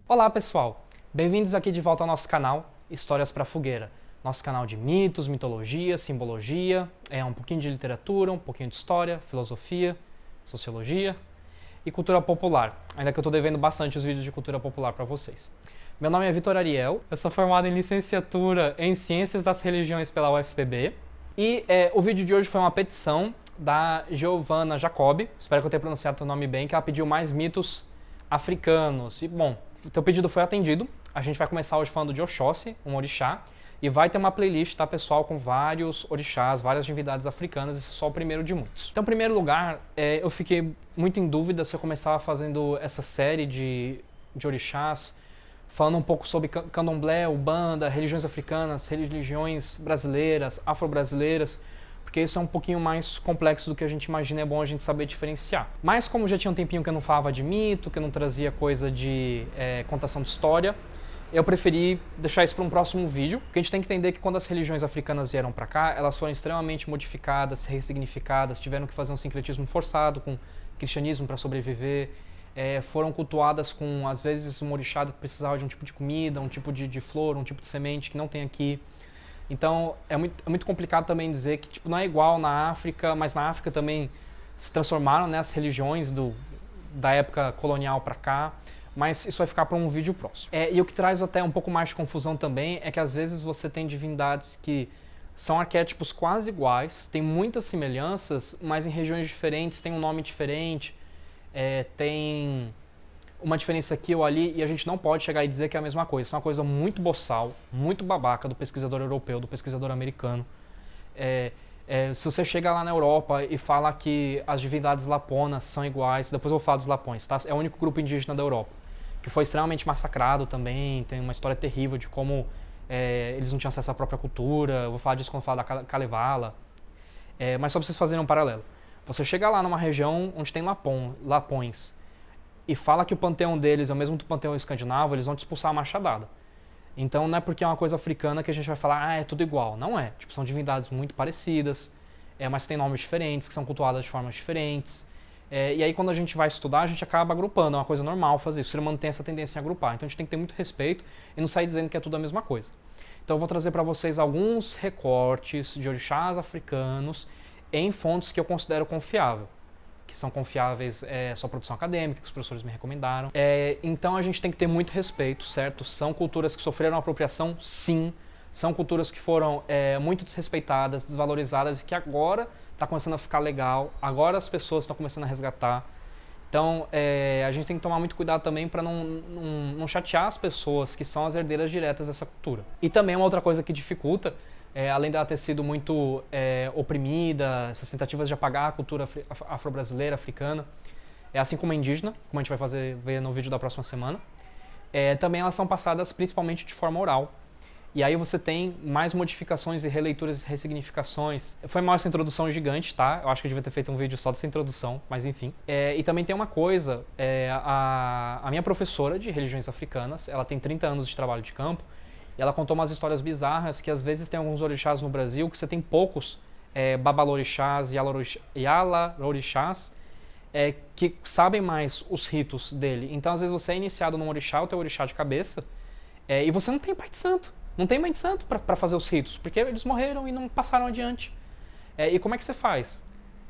Olá pessoal, bem-vindos aqui de volta ao nosso canal Histórias para Fogueira. Nosso canal de mitos, mitologia, simbologia, um pouquinho de literatura, um pouquinho de história, filosofia, sociologia e cultura popular. Ainda que eu estou devendo bastante os vídeos de cultura popular para vocês. Meu nome é Vitor Ariel, eu sou formado em licenciatura em Ciências das Religiões pela UFPB. E o vídeo de hoje foi uma petição da Giovanna Jacobi, espero que eu tenha pronunciado o nome bem, que ela pediu mais mitos africanos. E bom, o teu pedido foi atendido. A gente vai começar hoje falando de Oxóssi, um orixá, e vai ter uma playlist, tá, pessoal, com vários orixás, várias divindades africanas, esse é só o primeiro de muitos. Então, em primeiro lugar, eu fiquei muito em dúvida se eu começava fazendo essa série de orixás, falando um pouco sobre candomblé, umbanda, religiões africanas, religiões brasileiras, afro-brasileiras, porque isso é um pouquinho mais complexo do que a gente imagina, é bom a gente saber diferenciar. Mas como já tinha um tempinho que eu não falava de mito, que eu não trazia coisa de contação de história, eu preferi deixar isso para um próximo vídeo, porque a gente tem que entender que quando as religiões africanas vieram para cá, elas foram extremamente modificadas, ressignificadas, tiveram que fazer um sincretismo forçado com o cristianismo para sobreviver, foram cultuadas com, às vezes, uma orixá que precisava de um tipo de comida, um tipo de flor, um tipo de semente que não tem aqui. Então, é muito complicado também dizer que não é igual na África, mas na África também se transformaram, né, as religiões da época colonial para cá, mas isso vai ficar para um vídeo próximo. E o que traz até um pouco mais de confusão também é que às vezes você tem divindades que são arquétipos quase iguais, tem muitas semelhanças, mas em regiões diferentes, tem um nome diferente, tem uma diferença aqui ou ali, e a gente não pode chegar e dizer que é a mesma coisa. Isso é uma coisa muito boçal, muito babaca do pesquisador europeu, do pesquisador americano. Se você chega lá na Europa e fala que as divindades laponas são iguais, depois eu vou falar dos lapões, tá? É o único grupo indígena da Europa, que foi extremamente massacrado também, tem uma história terrível de como eles não tinham acesso à própria cultura. Eu vou falar disso quando falar da Kalevala. Mas só para vocês fazerem um paralelo. Você chega lá numa região onde tem lapões, e fala que o panteão deles é o mesmo do panteão escandinavo, eles vão te expulsar a machadada. Então não é porque é uma coisa africana que a gente vai falar, é tudo igual. Não é. São divindades muito parecidas, mas tem nomes diferentes, que são cultuadas de formas diferentes. E aí quando a gente vai estudar, a gente acaba agrupando, é uma coisa normal fazer isso. O ser humano tem essa tendência a agrupar, então a gente tem que ter muito respeito e não sair dizendo que é tudo a mesma coisa. Então eu vou trazer para vocês alguns recortes de orixás africanos em fontes que eu considero confiável, que são confiáveis, sua produção acadêmica, que os professores me recomendaram. Então a gente tem que ter muito respeito, certo? São culturas que sofreram apropriação, sim. São culturas que foram muito desrespeitadas, desvalorizadas e que agora está começando a ficar legal, agora as pessoas estão começando a resgatar. Então a gente tem que tomar muito cuidado também para não chatear as pessoas que são as herdeiras diretas dessa cultura. E também uma outra coisa que dificulta, além dela ter sido muito oprimida, essas tentativas de apagar a cultura afro-brasileira, africana, assim como a indígena, como a gente vai ver no vídeo da próxima semana, também elas são passadas principalmente de forma oral. E aí você tem mais modificações e releituras e ressignificações. Foi mal essa introdução gigante, tá? Eu acho que eu devia ter feito um vídeo só dessa introdução, mas enfim. E também tem uma coisa, a minha professora de religiões africanas, ela tem 30 anos de trabalho de campo, e ela contou umas histórias bizarras que às vezes tem alguns orixás no Brasil que você tem poucos babalorixás e yalarorixás que sabem mais os ritos dele. Então às vezes você é iniciado num orixá, o teu orixá de cabeça, e você não tem pai de santo. Não tem mãe de santo para fazer os ritos, porque eles morreram e não passaram adiante. E como é que você faz?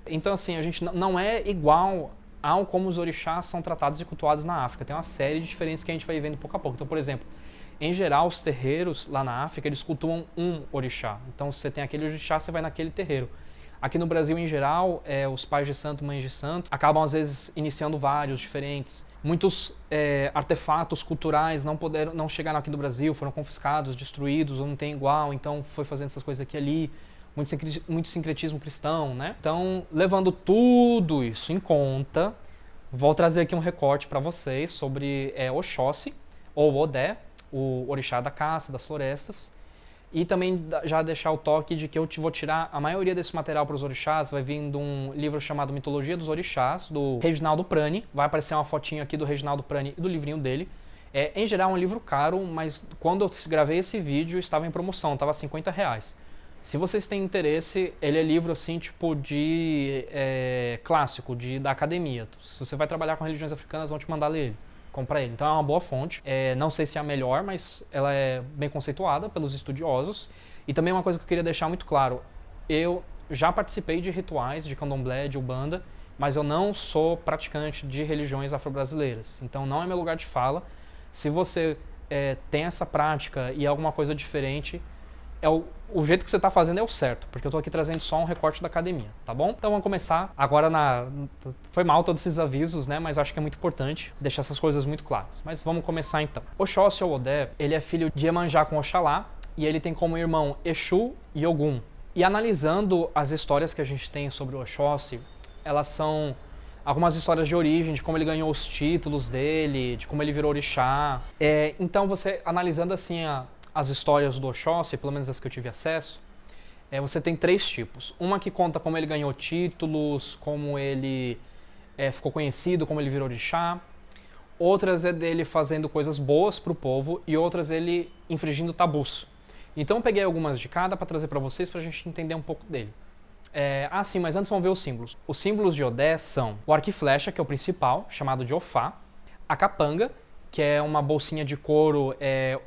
Então assim, a gente não é igual ao como os orixás são tratados e cultuados na África. Tem uma série de diferenças que a gente vai vendo pouco a pouco. Então, por exemplo, em geral, os terreiros lá na África, eles cultuam um orixá. Então, se você tem aquele orixá, você vai naquele terreiro. Aqui no Brasil, em geral, os pais de santo, mães de santo, acabam, às vezes, iniciando vários diferentes. Muitos artefatos culturais não chegaram aqui no Brasil, foram confiscados, destruídos, ou não tem igual, então foi fazendo essas coisas aqui e ali. Muito sincretismo cristão, né? Então, levando tudo isso em conta, vou trazer aqui um recorte para vocês sobre Oxóssi, ou Odé, o orixá da caça, das florestas, e também já deixar o toque de que eu vou tirar a maioria desse material para os orixás, vai vir de um livro chamado Mitologia dos Orixás, do Reginaldo Prani, vai aparecer uma fotinho aqui do Reginaldo Prani e do livrinho dele. Em geral é um livro caro, mas quando eu gravei esse vídeo estava em promoção, estava R$50. Se vocês têm interesse, ele é livro assim, tipo de clássico, da academia. Se você vai trabalhar com religiões africanas, vão te mandar ler ele. compra ele. Então é uma boa fonte. Não sei se é a melhor, mas ela é bem conceituada pelos estudiosos. E também uma coisa que eu queria deixar muito claro, eu já participei de rituais de candomblé, de umbanda, mas eu não sou praticante de religiões afro-brasileiras. Então não é meu lugar de fala. Se você tem essa prática e alguma coisa diferente, o jeito que você está fazendo é o certo, porque eu estou aqui trazendo só um recorte da academia, tá bom? Então vamos começar. Agora foi mal todos esses avisos, né? Mas acho que é muito importante deixar essas coisas muito claras. Mas vamos começar então. Oxóssi ou Odé, ele é filho de Iemanjá com Oxalá e ele tem como irmão Exu e Ogum. E analisando as histórias que a gente tem sobre o Oxóssi, elas são algumas histórias de origem, de como ele ganhou os títulos dele, de como ele virou orixá. Então você analisando assim as histórias do Oxóssi, pelo menos as que eu tive acesso, você tem 3 tipos. Uma que conta como ele ganhou títulos, como ele ficou conhecido, como ele virou orixá. Outras é dele fazendo coisas boas para o povo e outras ele infringindo tabus. Então eu peguei algumas de cada para trazer para vocês para a gente entender um pouco dele. Sim, mas antes vamos ver os símbolos. Os símbolos de Odé são o arco e flecha, que é o principal, chamado de Ofá, a capanga, que é uma bolsinha de couro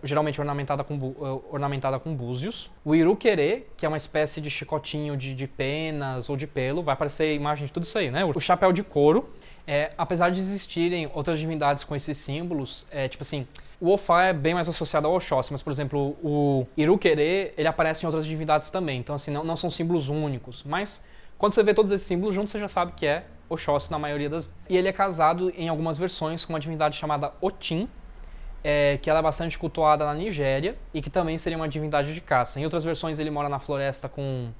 geralmente ornamentada com búzios. O iruquerê, que é uma espécie de chicotinho de penas ou de pelo. Vai aparecer imagem de tudo isso aí, né? O chapéu de couro. Apesar de existirem outras divindades com esses símbolos, tipo assim, o Ofá é bem mais associado ao Oxóssi, mas, por exemplo, o iruquerê, ele aparece em outras divindades também. Então, assim, não são símbolos únicos. Mas, quando você vê todos esses símbolos juntos, você já sabe que é Oxóssi na maioria das vezes. E ele é casado em algumas versões com uma divindade chamada Otim, que ela é bastante cultuada na Nigéria e que também seria uma divindade de caça. Em outras versões ele mora na floresta com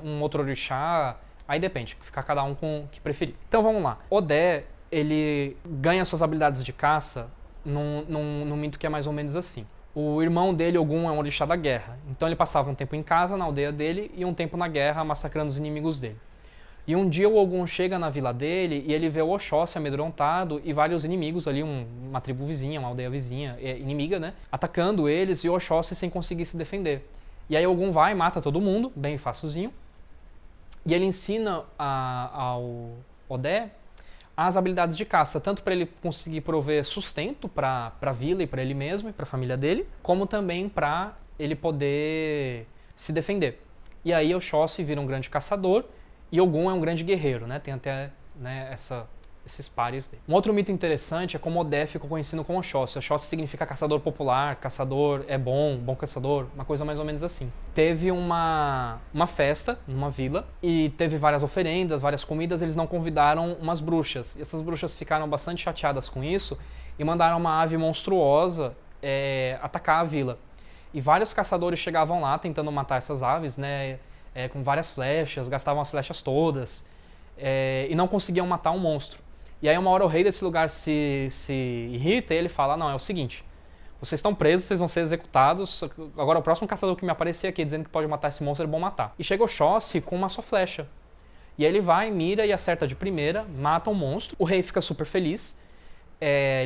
um outro orixá, aí depende, fica cada um com o que preferir. Então vamos lá. Odé, ele ganha suas habilidades de caça num mito que é mais ou menos assim. O irmão dele, Ogum, é um orixá da guerra. Então ele passava um tempo em casa, na aldeia dele, e um tempo na guerra, massacrando os inimigos dele. E um dia o Ogum chega na vila dele e ele vê o Oxóssi amedrontado e vários inimigos ali, uma tribo vizinha, uma aldeia vizinha, inimiga, né? Atacando eles e o Oxóssi sem conseguir se defender. E aí o Ogum vai e mata todo mundo, bem facilzinho. E ele ensina ao Odé as habilidades de caça, tanto para ele conseguir prover sustento para a vila e para ele mesmo e para a família dele, como também para ele poder se defender. E aí Oxóssi vira um grande caçador e Ogum é um grande guerreiro, né? Tem até esses pares dele. Um outro mito interessante é como Odé ficou conhecido como Oxóssi. Oxóssi significa caçador popular, caçador é bom caçador, uma coisa mais ou menos assim. Teve uma festa numa vila e teve várias oferendas, várias comidas, eles não convidaram umas bruxas. E essas bruxas ficaram bastante chateadas com isso e mandaram uma ave monstruosa atacar a vila. E vários caçadores chegavam lá tentando matar essas aves, né? Com várias flechas, gastavam as flechas todas e não conseguiam matar um monstro. E aí uma hora o rei desse lugar se irrita e ele fala, não, é o seguinte, vocês estão presos, vocês vão ser executados, agora o próximo caçador que me aparecer aqui dizendo que pode matar esse monstro é bom matar. E chega o Oxóssi com uma só flecha. E aí ele vai, mira e acerta de primeira, mata o monstro, o rei fica super feliz,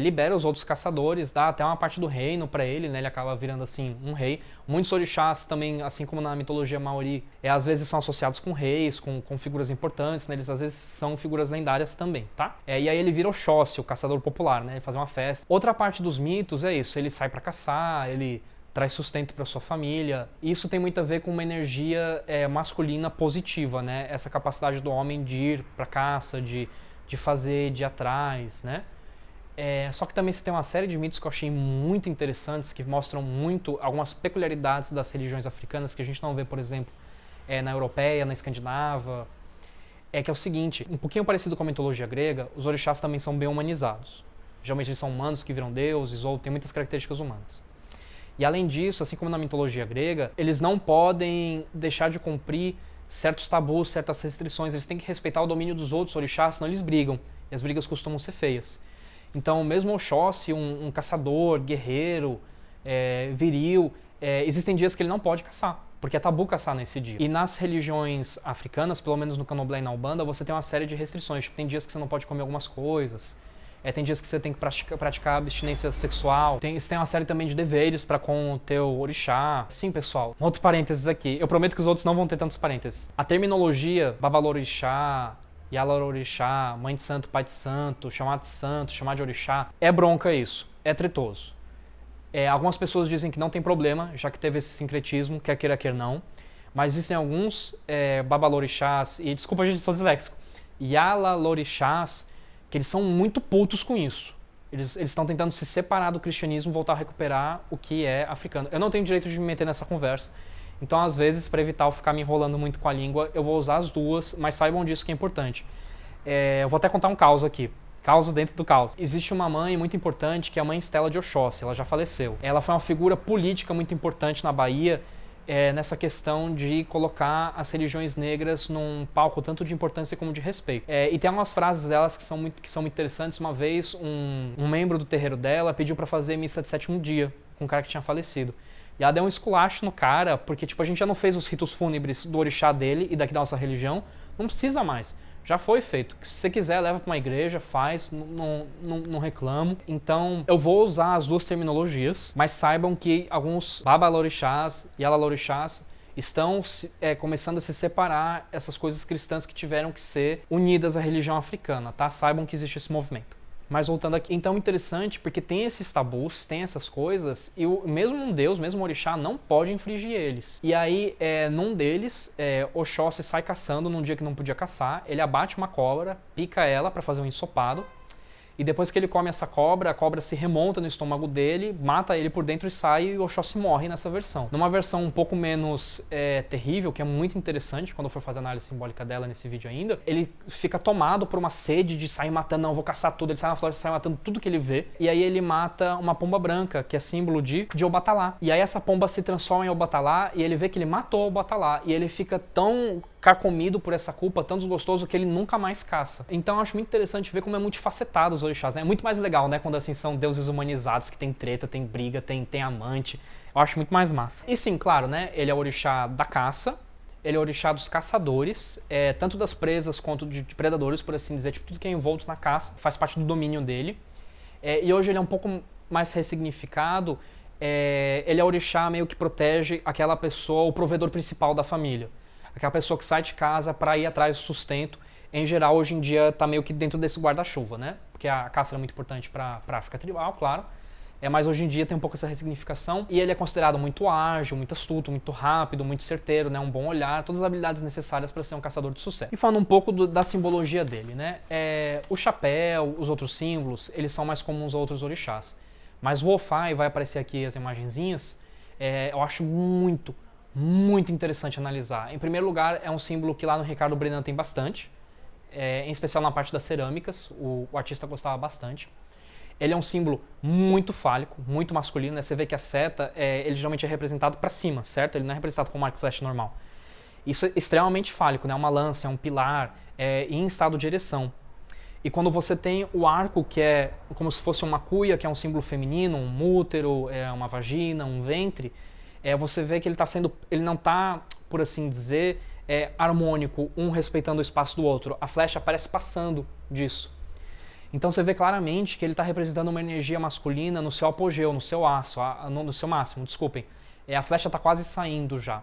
libera os outros caçadores, dá até uma parte do reino para ele, né? Ele acaba virando assim um rei. Muitos orixás também, assim como na mitologia maori, às vezes são associados com reis, com figuras importantes, né? Eles às vezes são figuras lendárias também, tá? E aí ele vira Oxóssi, o caçador popular, né? Ele faz uma festa. Outra parte dos mitos é isso, ele sai para caçar, ele traz sustento para sua família. Isso tem muito a ver com uma energia masculina positiva, né? Essa capacidade do homem de ir para caça, de fazer, de ir atrás, né? Só que também você tem uma série de mitos que eu achei muito interessantes, que mostram muito algumas peculiaridades das religiões africanas que a gente não vê, por exemplo, na europeia, na escandinava. Que é o seguinte, um pouquinho parecido com a mitologia grega, os orixás também são bem humanizados. Geralmente eles são humanos que viram deuses ou têm muitas características humanas. E além disso, assim como na mitologia grega, eles não podem deixar de cumprir certos tabus, certas restrições, eles têm que respeitar o domínio dos outros orixás, senão eles brigam. E as brigas costumam ser feias. Então, mesmo Oxóssi, um caçador, guerreiro, viril, existem dias que ele não pode caçar, porque é tabu caçar nesse dia. E nas religiões africanas, pelo menos no candomblé e na umbanda, você tem uma série de restrições. Tipo, tem dias que você não pode comer algumas coisas, tem dias que você tem que praticar abstinência sexual, você tem uma série também de deveres para com o teu orixá. Sim, pessoal, outro parênteses aqui. Eu prometo que os outros não vão ter tantos parênteses. A terminologia babalorixá, Yalalorixá, mãe de santo, pai de santo, chamar de orixá. É bronca isso, é tretoso. Algumas pessoas dizem que não tem problema, já que teve esse sincretismo, quer queira, quer não. Mas existem alguns babalorixás, e desculpa a gente, sou disléxico, yalalorixás, que eles são muito putos com isso. Eles estão tentando se separar do cristianismo, voltar a recuperar o que é africano. Eu não tenho direito de me meter nessa conversa, então às vezes, para evitar eu ficar me enrolando muito com a língua, eu vou usar as duas, mas saibam disso que é importante. Eu vou até contar um caos aqui. Caos dentro do caos. Existe uma mãe muito importante, que é a mãe Estela de Oxóssi, ela já faleceu. Ela foi uma figura política muito importante na Bahia, nessa questão de colocar as religiões negras num palco tanto de importância como de respeito. E tem algumas frases delas que são muito interessantes. Uma vez, um membro do terreiro dela pediu para fazer missa de sétimo dia com um cara que tinha falecido. E ela deu um esculacho no cara, porque tipo, a gente já não fez os ritos fúnebres do orixá dele e daqui da nossa religião, não precisa mais. Já foi feito. Se você quiser, leva para uma igreja, faz, não reclamo. Então, eu vou usar as duas terminologias, mas saibam que alguns babalorixás e yalalorixás estão começando a se separar essas coisas cristãs que tiveram que ser unidas à religião africana, tá? Saibam que existe esse movimento. Mas voltando aqui, então interessante porque tem esses tabus, tem essas coisas e mesmo um deus, mesmo um orixá não pode infringir eles. E aí, num deles, Oxóssi sai caçando num dia que não podia caçar, ele abate uma cobra, pica ela para fazer um ensopado e depois que ele come essa cobra, a cobra se remonta no estômago dele, mata ele por dentro e sai e o Oxóssi morre nessa versão. Numa versão um pouco menos terrível, que é muito interessante, quando eu for fazer a análise simbólica dela nesse vídeo ainda, ele fica tomado por uma sede de sair matando, não, eu vou caçar tudo, ele sai na floresta e sai matando tudo que ele vê, e aí ele mata uma pomba branca, que é símbolo de Obatalá. E aí essa pomba se transforma em Obatalá e ele vê que ele matou Obatalá, e ele fica tão carcomido por essa culpa, tão desgostoso que ele nunca mais caça. Então eu acho muito interessante ver como é multifacetado os orixás, né? É muito mais legal, né? Quando assim são deuses humanizados, que tem treta, tem briga, tem amante. Eu acho muito mais massa. E sim, claro, né? Ele é o orixá da caça, ele é o orixá dos caçadores, tanto das presas quanto de predadores, por assim dizer. Tipo, tudo que é envolto na caça faz parte do domínio dele. E hoje ele é um pouco mais ressignificado. Ele é o orixá meio que protege aquela pessoa, o provedor principal da família. Aquela pessoa que sai de casa para ir atrás do sustento. Em geral, hoje em dia, está meio que dentro desse guarda-chuva, né? Porque a caça é muito importante para a África tribal, claro. Mas hoje em dia tem um pouco essa ressignificação. E ele é considerado muito ágil, muito astuto, muito rápido, muito certeiro, né? Um bom olhar, todas as habilidades necessárias para ser um caçador de sucesso. E falando um pouco da simbologia dele, né? O chapéu, os outros símbolos, eles são mais comuns a outros orixás. Mas o Ofai, vai aparecer aqui as imagenzinhas, eu acho muito interessante analisar. Em primeiro lugar, é um símbolo que lá no Ricardo Brenan tem bastante, em especial na parte das cerâmicas, o artista gostava bastante. Ele é um símbolo muito fálico, muito masculino, né? Você vê que a seta, ele geralmente é representado para cima, certo? Ele não é representado com um arco e flecha normal. Isso é extremamente fálico, né? Uma lança, é um pilar, em estado de ereção. E quando você tem o arco, que é como se fosse uma cuia, que é um símbolo feminino, um útero, uma vagina, um ventre, você vê que ele não está, por assim dizer, harmônico, um respeitando o espaço do outro. A flecha parece passando disso. Então você vê claramente que ele está representando uma energia masculina no seu apogeu, no seu no seu máximo, desculpem. A flecha está quase saindo já.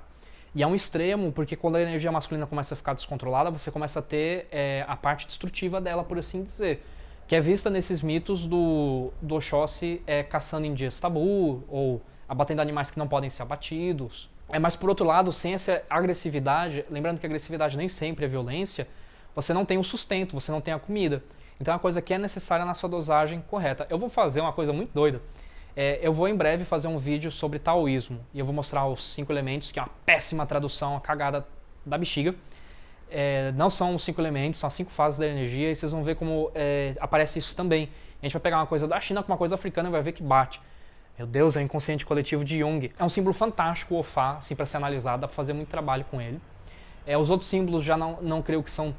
E é um extremo, porque quando a energia masculina começa a ficar descontrolada, você começa a ter a parte destrutiva dela, por assim dizer. Que é vista nesses mitos do Oxóssi caçando em dias tabu, ou abatendo animais que não podem ser abatidos. Mas por outro lado, sem essa agressividade, lembrando que a agressividade nem sempre é violência, você não tem o sustento, você não tem a comida. Então é uma coisa que é necessária na sua dosagem correta. Eu vou fazer uma coisa muito doida. Eu vou em breve fazer um vídeo sobre taoísmo e eu vou mostrar os 5 elementos, que é uma péssima tradução, uma cagada da bexiga. Não são os 5 elementos, são as 5 fases da energia e vocês vão ver como aparece isso também. A gente vai pegar uma coisa da China com uma coisa africana e vai ver que bate. Meu Deus, é o inconsciente coletivo de Jung. É um símbolo fantástico, o Ofá, assim, para ser analisado, dá para fazer muito trabalho com ele. Os outros símbolos já não creio que são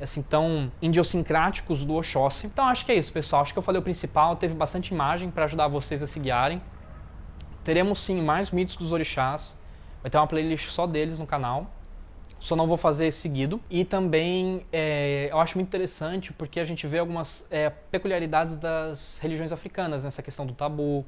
assim, tão idiosincráticos do Oxóssi. Então acho que é isso, pessoal. Acho que eu falei o principal, teve bastante imagem para ajudar vocês a se guiarem. Teremos sim mais mitos dos orixás. Vai ter uma playlist só deles no canal. Só não vou fazer seguido. E também eu acho muito interessante porque a gente vê algumas peculiaridades das religiões africanas, nessa questão do tabu,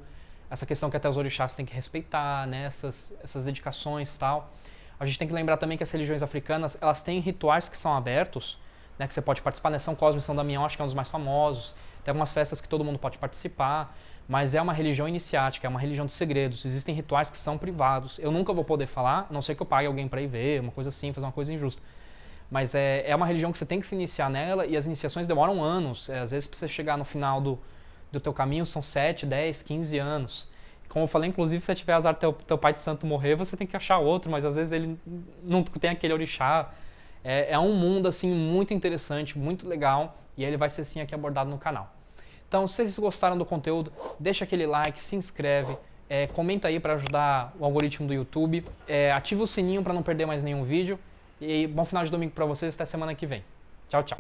essa questão que até os orixás têm que respeitar, né? essas dedicações e tal. A gente tem que lembrar também que as religiões africanas, elas têm rituais que são abertos, né, que você pode participar, né? São Cosme e São Damião, acho que é um dos mais famosos. Tem algumas festas que todo mundo pode participar, mas é uma religião iniciática, é uma religião de segredos. Existem rituais que são privados. Eu nunca vou poder falar, a não ser que eu pague alguém para ir ver, uma coisa assim, fazer uma coisa injusta. Mas é uma religião que você tem que se iniciar nela e as iniciações demoram anos. Às vezes, para você chegar no final do teu caminho, são 7, 10, 15 anos. Como eu falei, inclusive, se você tiver azar teu pai de santo morrer, você tem que achar outro, mas às vezes ele não tem aquele orixá. É um mundo assim muito interessante, muito legal, e ele vai ser sim aqui abordado no canal. Então, se vocês gostaram do conteúdo, deixa aquele like, se inscreve, comenta aí para ajudar o algoritmo do YouTube, ativa o sininho para não perder mais nenhum vídeo, e bom final de domingo para vocês, até semana que vem. Tchau, tchau.